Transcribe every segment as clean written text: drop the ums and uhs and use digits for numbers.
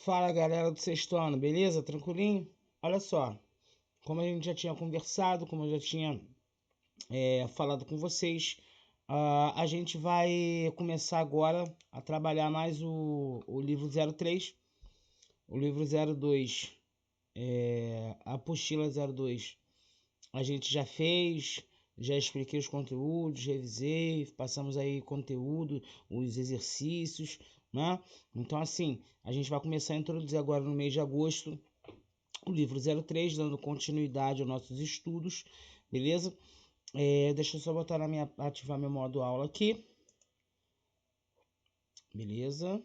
Fala galera do sexto ano, beleza? Tranquilinho? Olha só, como a gente já tinha conversado, como eu já tinha falado com vocês, a gente vai começar agora a trabalhar mais o livro 03, o livro 02, a apostila 02. A gente já fez, já expliquei os conteúdos, revisei, passamos aí conteúdo, os exercícios, né? Então assim, a gente vai começar a introduzir agora no mês de agosto o livro 03, dando continuidade aos nossos estudos, beleza? Deixa eu só botar ativar meu modo aula aqui, beleza?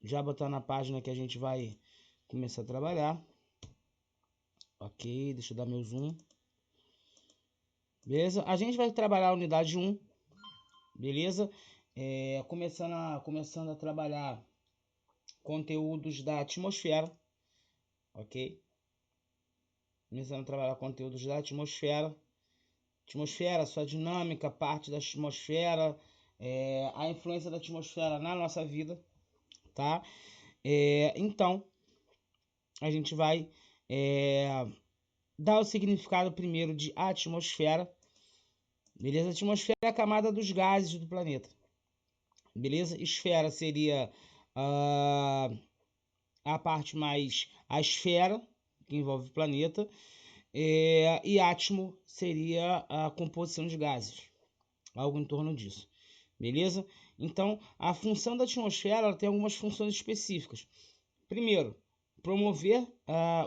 Já botar na página que a gente vai começar a trabalhar. Ok, deixa eu dar meu zoom. Beleza? A gente vai trabalhar a unidade 1, beleza? Começando a trabalhar conteúdos da atmosfera, ok? Começando a trabalhar conteúdos da atmosfera. Atmosfera, sua dinâmica, parte da atmosfera, a influência da atmosfera na nossa vida, tá? Então, a gente vai dar o significado primeiro de atmosfera, beleza? A atmosfera é a camada dos gases do planeta, beleza? Esfera seria a parte mais a esfera, que envolve o planeta, e átomo seria a composição de gases, algo em torno disso, beleza? Então, a função da atmosfera ela tem algumas funções específicas. Primeiro, promover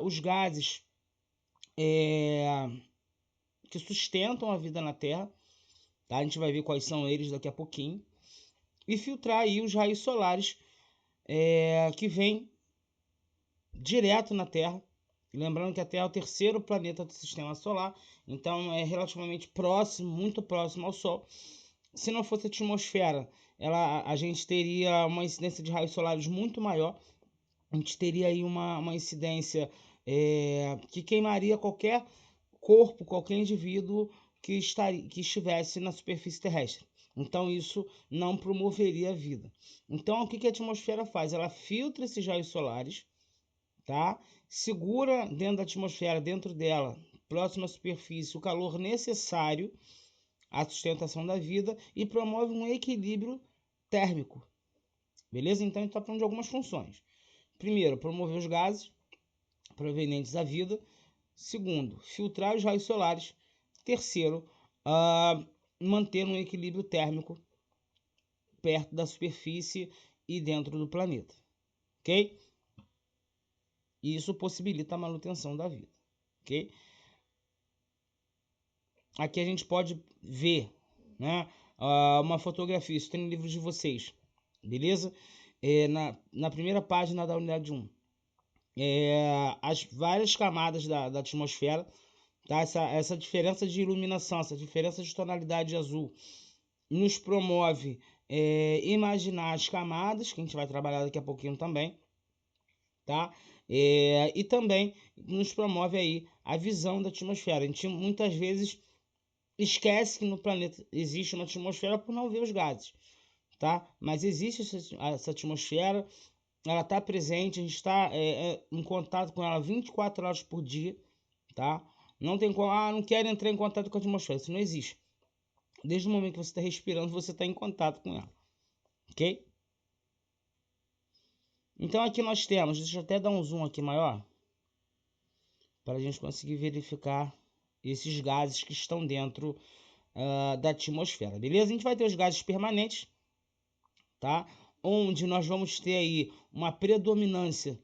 os gases que sustentam a vida na Terra, tá? A gente vai ver quais são eles daqui a pouquinho, e filtrar aí os raios solares que vêm direto na Terra. Lembrando que a Terra é o terceiro planeta do sistema solar, então é relativamente próximo, muito próximo ao Sol. Se não fosse a atmosfera, a gente teria uma incidência de raios solares muito maior. A gente teria aí uma incidência que queimaria qualquer corpo, qualquer indivíduo que estivesse na superfície terrestre. Então isso não promoveria a vida. Então o que a atmosfera faz? Ela filtra esses raios solares, tá? Segura dentro da atmosfera, dentro dela, próximo à superfície, o calor necessário à sustentação da vida e promove um equilíbrio térmico, beleza? Então a gente está falando de algumas funções. Primeiro, promover os gases provenientes da vida. Segundo, filtrar os raios solares. Terceiro, manter um equilíbrio térmico perto da superfície e dentro do planeta, ok? Isso possibilita a manutenção da vida, ok? Aqui a gente pode ver, né, uma fotografia, isso tem no livro de vocês, beleza? Na primeira página da unidade 1, as várias camadas da atmosfera, tá? Essa diferença de iluminação, essa diferença de tonalidade azul nos promove imaginar as camadas, que a gente vai trabalhar daqui a pouquinho também, tá? E também nos promove aí a visão da atmosfera. A gente muitas vezes esquece que no planeta existe uma atmosfera por não ver os gases, tá? Mas existe essa atmosfera, ela está presente, a gente está em contato com ela 24 horas por dia, tá? Não tem como, não quero entrar em contato com a atmosfera, isso não existe. Desde o momento que você está respirando, você está em contato com ela, ok? Então aqui nós temos, deixa eu até dar um zoom aqui maior, para a gente conseguir verificar esses gases que estão dentro da atmosfera, beleza? A gente vai ter os gases permanentes, tá? Onde nós vamos ter aí uma predominância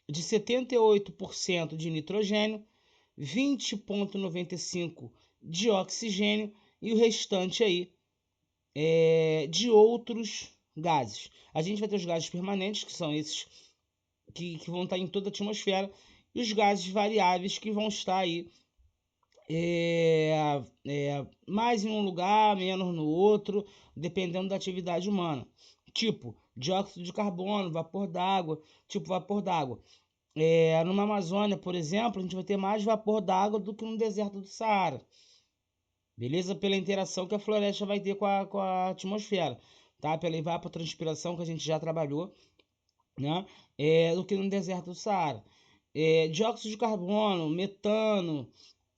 de 78% de nitrogênio, 20,95% de oxigênio e o restante aí de outros gases. A gente vai ter os gases permanentes, que são esses que vão estar em toda a atmosfera, e os gases variáveis que vão estar aí mais em um lugar, menos no outro, dependendo da atividade humana. Tipo, dióxido de carbono, vapor d'água, numa Amazônia, por exemplo, a gente vai ter mais vapor d'água do que no deserto do Saara. Beleza? Pela interação que a floresta vai ter com a atmosfera, tá? Pela evapotranspiração que a gente já trabalhou, né? Do que no deserto do Saara. Dióxido de carbono, metano,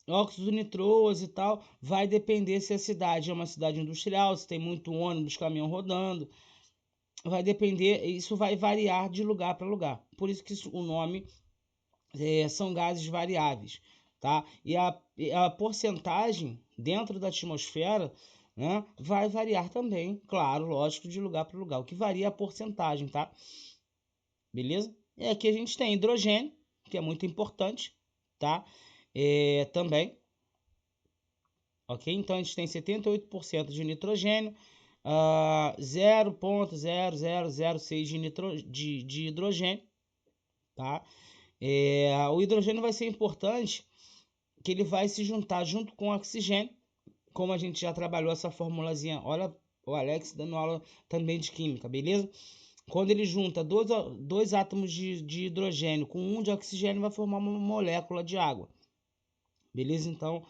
óxido nitroso e tal, vai depender se a cidade é uma cidade industrial, se tem muito ônibus, caminhão rodando, vai depender, isso vai variar de lugar para lugar. Por isso que o nome são gases variáveis, tá? E a porcentagem dentro da atmosfera, né, vai variar também, claro, lógico, de lugar para lugar. O que varia é a porcentagem, tá? Beleza? E aqui a gente tem hidrogênio, que é muito importante, tá? Também, ok? Então a gente tem 78% de nitrogênio, 0,0006 de hidrogênio, tá? O hidrogênio vai ser importante, que ele vai se juntar junto com o oxigênio, como a gente já trabalhou essa formulazinha. Olha o Alex dando aula também de química, beleza? Quando ele junta dois átomos de hidrogênio com um de oxigênio, vai formar uma molécula de água. Beleza? Então,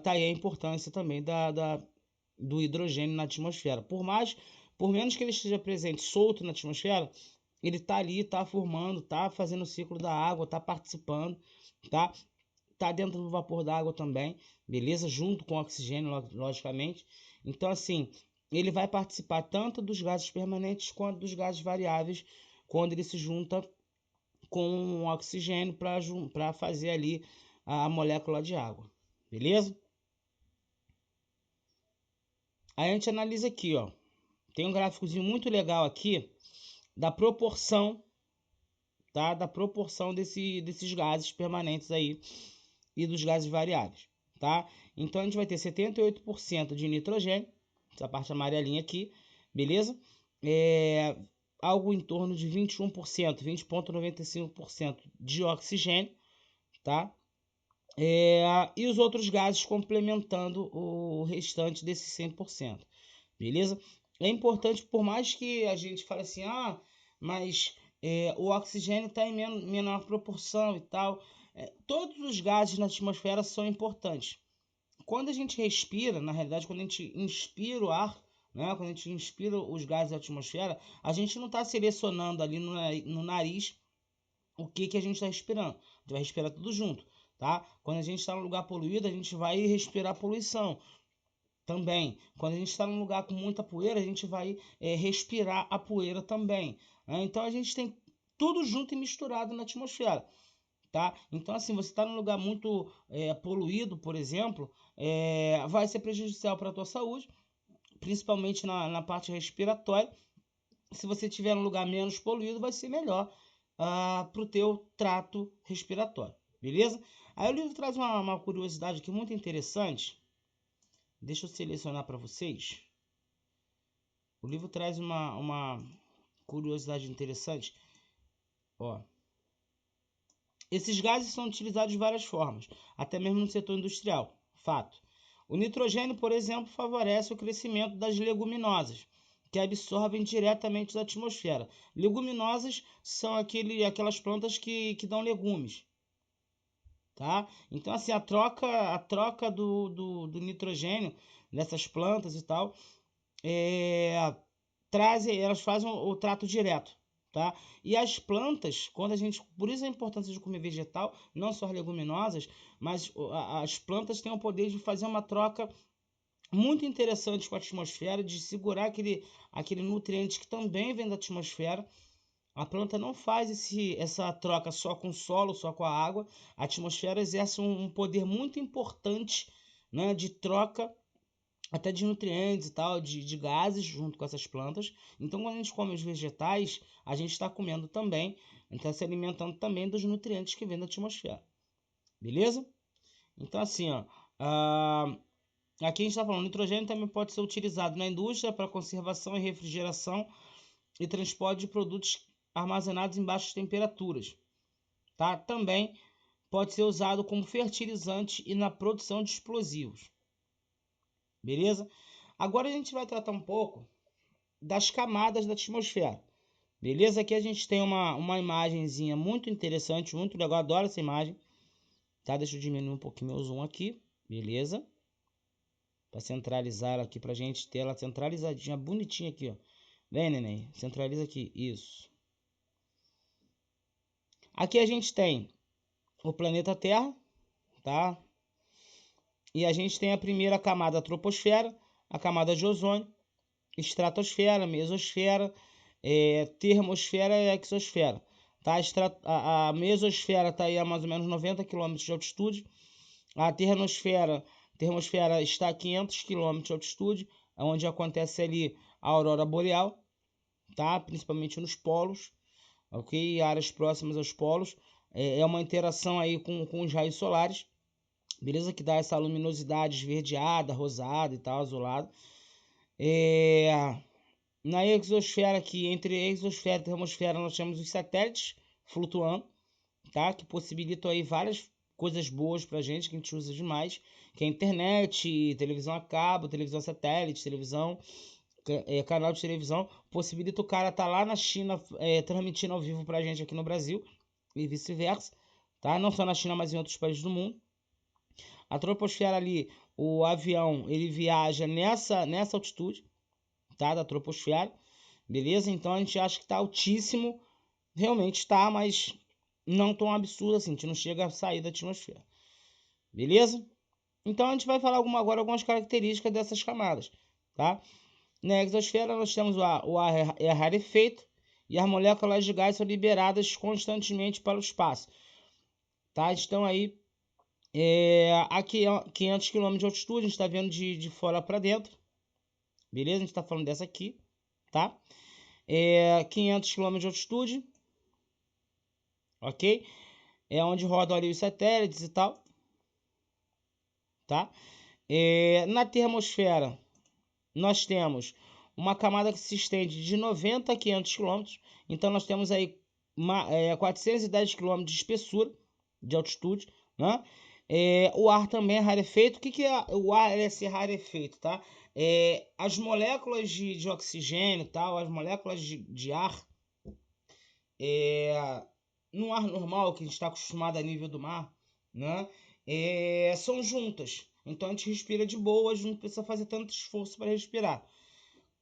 tá aí a importância também do hidrogênio na atmosfera. Por menos que ele esteja presente solto na atmosfera, ele tá ali, tá formando, tá fazendo o ciclo da água, tá participando, tá? Tá dentro do vapor da água também, beleza? Junto com o oxigênio, logicamente. Então, assim, ele vai participar tanto dos gases permanentes quanto dos gases variáveis quando ele se junta com o oxigênio para fazer ali a molécula de água, beleza? Aí a gente analisa aqui, ó. Tem um gráficozinho muito legal aqui da proporção, tá? Da proporção desses gases permanentes aí e dos gases variáveis, tá? Então a gente vai ter 78% de nitrogênio, essa parte amarelinha aqui, beleza? Algo em torno de 21%, 20,95% de oxigênio, tá? E os outros gases complementando o restante desses 100%, beleza? É importante, por mais que a gente fale assim, mas o oxigênio está em menor proporção e tal, todos os gases na atmosfera são importantes. Quando a gente respira, na realidade, quando a gente inspira o ar, né, quando a gente inspira os gases da atmosfera, a gente não está selecionando ali no nariz o que a gente está respirando. A gente vai respirar tudo junto, tá? Quando a gente está num lugar poluído, a gente vai respirar poluição também. Quando a gente está num lugar com muita poeira, a gente vai respirar a poeira também, né? Então a gente tem tudo junto e misturado na atmosfera, tá? Então, assim, você está num lugar muito poluído, por exemplo, vai ser prejudicial para a tua saúde, principalmente na parte respiratória. Se você estiver num lugar menos poluído, vai ser melhor para o teu trato respiratório, beleza? Aí o livro traz uma curiosidade aqui muito interessante. Deixa eu selecionar para vocês. O livro traz uma curiosidade interessante. Ó, esses gases são utilizados de várias formas, até mesmo no setor industrial. Fato. O nitrogênio, por exemplo, favorece o crescimento das leguminosas, que absorvem diretamente da atmosfera. Leguminosas são aquelas plantas que dão legumes, tá? Então, assim, a troca do nitrogênio nessas plantas e tal, elas fazem o trato direto, tá? E as plantas, por isso a importância de comer vegetal, não só as leguminosas, mas as plantas têm o poder de fazer uma troca muito interessante com a atmosfera, de segurar aquele nutriente que também vem da atmosfera. A planta não faz essa troca só com o solo, só com a água. A atmosfera exerce um poder muito importante, né, de troca até de nutrientes e tal, de gases junto com essas plantas. Então, quando a gente come os vegetais, a gente está comendo também, está se alimentando também dos nutrientes que vêm da atmosfera. Beleza? Então, assim, ó, aqui a gente está falando, nitrogênio também pode ser utilizado na indústria para conservação e refrigeração e transporte de produtos armazenados em baixas temperaturas. Tá? Também pode ser usado como fertilizante e na produção de explosivos. Beleza? Agora a gente vai tratar um pouco das camadas da atmosfera. Beleza? Aqui a gente tem uma imagenzinha muito interessante, muito legal. Adoro essa imagem. Tá? Deixa eu diminuir um pouquinho meu zoom aqui. Beleza? Para centralizar ela aqui pra gente ter ela centralizadinha, bonitinha aqui, ó. Vem, neném. Centraliza aqui. Isso. Aqui a gente tem o planeta Terra, tá? E a gente tem a primeira camada, a troposfera, a camada de ozônio, estratosfera, mesosfera, termosfera e exosfera. Tá? A mesosfera está aí a mais ou menos 90 km de altitude. A termosfera está a 500 km de altitude, onde acontece ali a aurora boreal, tá? Principalmente nos polos, ok? Áreas próximas aos polos. É uma interação aí com os raios solares, beleza? Que dá essa luminosidade esverdeada, rosada e tal, azulada. Na exosfera aqui, entre exosfera e termosfera, nós temos os satélites flutuando, tá? Que possibilitam aí várias coisas boas pra gente, que a gente usa demais, que é internet, televisão a cabo, televisão satélite, televisão, canal de televisão, possibilita o cara estar lá na China transmitindo ao vivo pra gente aqui no Brasil e vice-versa, tá? Não só na China, mas em outros países do mundo. A troposfera ali, o avião, ele viaja nessa altitude, tá? Da troposfera, beleza? Então a gente acha que tá altíssimo, realmente tá, mas não tão absurdo assim, a gente não chega a sair da atmosfera, beleza? Então a gente vai falar agora algumas características dessas camadas, tá? Na exosfera nós temos o ar é rarefeito e as moléculas de gás são liberadas constantemente para o espaço, tá? Estão aí aqui a 500 km de altitude, a gente está vendo de fora para dentro, beleza? A gente está falando dessa aqui, tá? 500 km de altitude, ok? É onde rodam ali os satélites e tal, tá? Na termosfera, nós temos uma camada que se estende de 90 a 500 km, então nós temos aí 410 km de espessura, de altitude, né? O ar também é rarefeito. O que é o ar ser rarefeito, tá? As moléculas de oxigênio, tal, as moléculas de ar, no ar normal, que a gente está acostumado a nível do mar, né? São juntas. Então a gente respira de boa, não precisa fazer tanto esforço para respirar.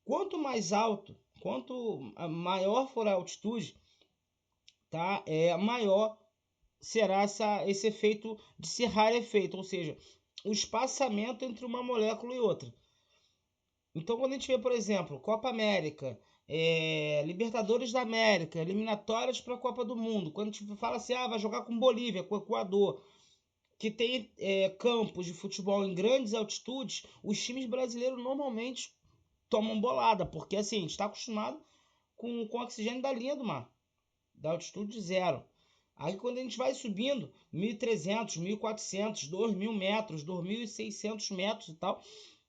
Quanto mais alto, quanto maior for a altitude, tá? Maior será esse efeito de ser rarefeito, ou seja, o espaçamento entre uma molécula e outra. Então, quando a gente vê, por exemplo, Copa América, Libertadores da América, eliminatórias para a Copa do Mundo, quando a gente fala assim, vai jogar com Bolívia, com Equador, que tem campos de futebol em grandes altitudes, os times brasileiros normalmente tomam bolada, porque assim, a gente está acostumado com oxigênio da linha do mar, da altitude zero. Aí quando a gente vai subindo, 1.300, 1.400, 2.000 metros, 2.600 metros e tal,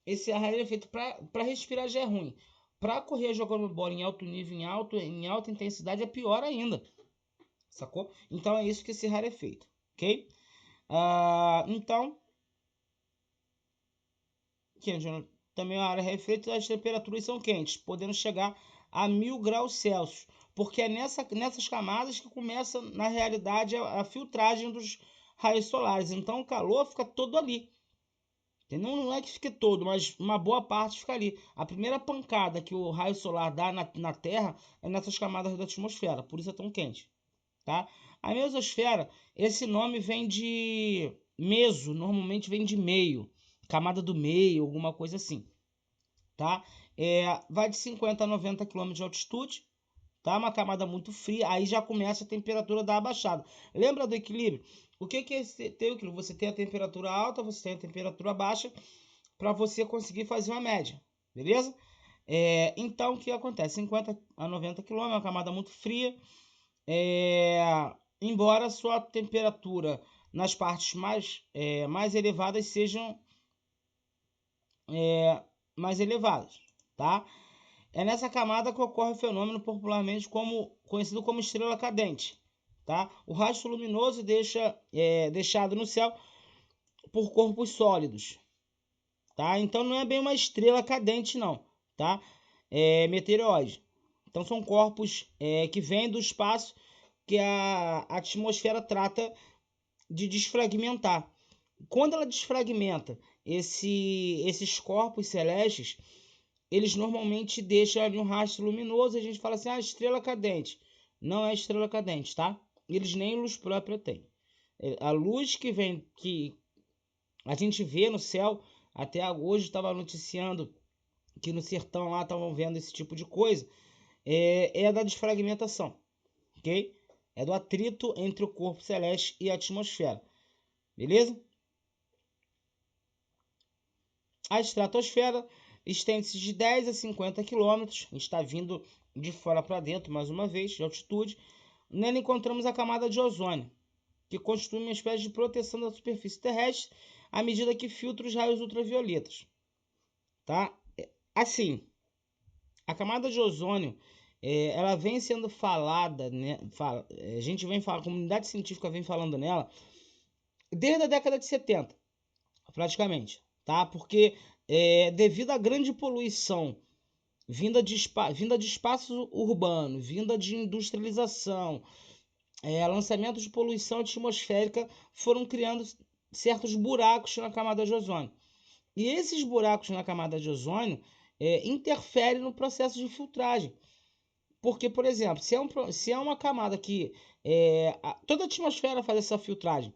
esse ar é feito para respirar já é ruim. Para correr jogando bola em alto nível, em alta intensidade, é pior ainda. Sacou? Então é isso que esse ar é feito, ok? Então, também a área reflete, as temperaturas são quentes, podendo chegar a 1.000 graus Celsius, porque é nessas camadas que começa, na realidade, a filtragem dos raios solares. Então o calor fica todo ali. Entendeu? Não é que fique todo, mas uma boa parte fica ali. A primeira pancada que o raio solar dá na Terra é nessas camadas da atmosfera, por isso é tão quente. Tá? A mesosfera, esse nome vem de meso, normalmente vem de meio, camada do meio, alguma coisa assim. Tá? Vai de 50 a 90 km de altitude, tá? Uma camada muito fria, aí já começa a temperatura dar abaixada. Lembra do equilíbrio? O que é ter o equilíbrio? Você tem a temperatura alta, você tem a temperatura baixa, para você conseguir fazer uma média, beleza? Então, o que acontece? 50 a 90 km, uma camada muito fria, embora a sua temperatura nas partes mais elevadas sejam mais elevadas, tá? É nessa camada que ocorre o fenômeno popularmente conhecido como estrela cadente, tá? O rastro luminoso deixado no céu por corpos sólidos, tá? Então não é bem uma estrela cadente não, tá? É meteoroide. Então são corpos que vêm do espaço que a atmosfera trata de desfragmentar. Quando ela desfragmenta esses corpos celestes, eles normalmente deixam ali um rastro luminoso, a gente fala assim, estrela cadente. Não é estrela cadente, tá? eles nem luz própria têm. A luz que a gente vê no céu, até hoje estava noticiando que no sertão lá estavam vendo esse tipo de coisa, é da desfragmentação, ok? É do atrito entre o corpo celeste e a atmosfera, beleza? A estratosfera estende-se de 10 a 50 quilômetros, está vindo de fora para dentro, mais uma vez, de altitude. Nela encontramos a camada de ozônio, que constitui uma espécie de proteção da superfície terrestre à medida que filtra os raios ultravioletas. Tá? Assim, a camada de ozônio, ela vem sendo falada, né? A gente vem falando, a comunidade científica vem falando nela desde a década de 70, praticamente, tá? Porque devido à grande poluição vinda de espaço urbano, vinda de industrialização, lançamento de poluição atmosférica, foram criando certos buracos na camada de ozônio. E esses buracos na camada de ozônio interferem no processo de filtragem. Porque, por exemplo, se é uma camada que toda a atmosfera faz essa filtragem,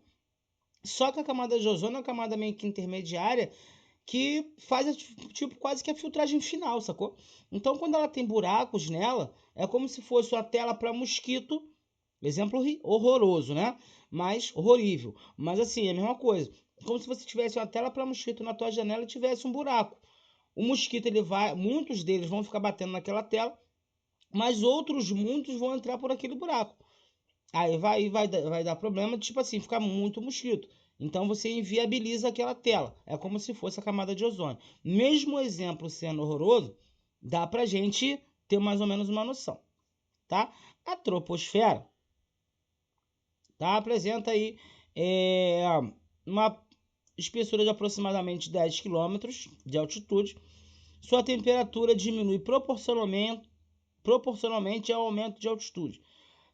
só que a camada de ozônio é uma camada meio que intermediária que faz tipo quase que a filtragem final, sacou? Então, quando ela tem buracos nela, é como se fosse uma tela para mosquito. Exemplo horroroso, né? Mas horrível. Mas assim, é a mesma coisa. Como se você tivesse uma tela para mosquito na tua janela e tivesse um buraco. O mosquito, muitos deles vão ficar batendo naquela tela, mas outros muitos vão entrar por aquele buraco. Aí vai dar problema, tipo assim, ficar muito mosquito. Então você inviabiliza aquela tela. É como se fosse a camada de ozônio. Mesmo o exemplo sendo horroroso, dá pra gente ter mais ou menos uma noção, tá? A troposfera, tá? Apresenta aí uma espessura de aproximadamente 10 km de altitude. Sua temperatura diminui proporcionalmente ao aumento de altitude.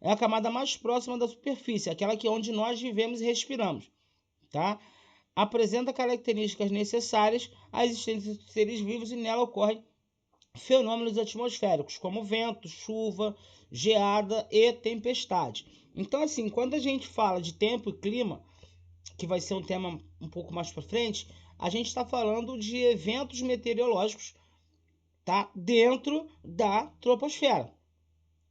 É a camada mais próxima da superfície, aquela que é onde nós vivemos e respiramos, tá? Apresenta características necessárias à existência de seres vivos e nela ocorrem fenômenos atmosféricos, como vento, chuva, geada e tempestade. Então, assim, quando a gente fala de tempo e clima, que vai ser um tema um pouco mais para frente, a gente está falando de eventos meteorológicos, tá? Dentro da troposfera,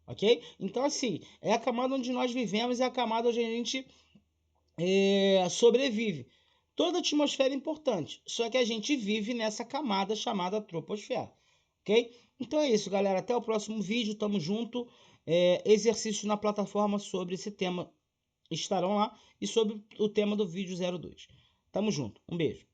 ok? Então, assim, é a camada onde nós vivemos, é a camada onde a gente sobrevive. Toda a atmosfera é importante, só que a gente vive nessa camada chamada troposfera, ok? Então é isso, galera. Até o próximo vídeo, tamo junto. Exercícios na plataforma sobre esse tema estarão lá e sobre o tema do vídeo 02. Tamo junto, um beijo.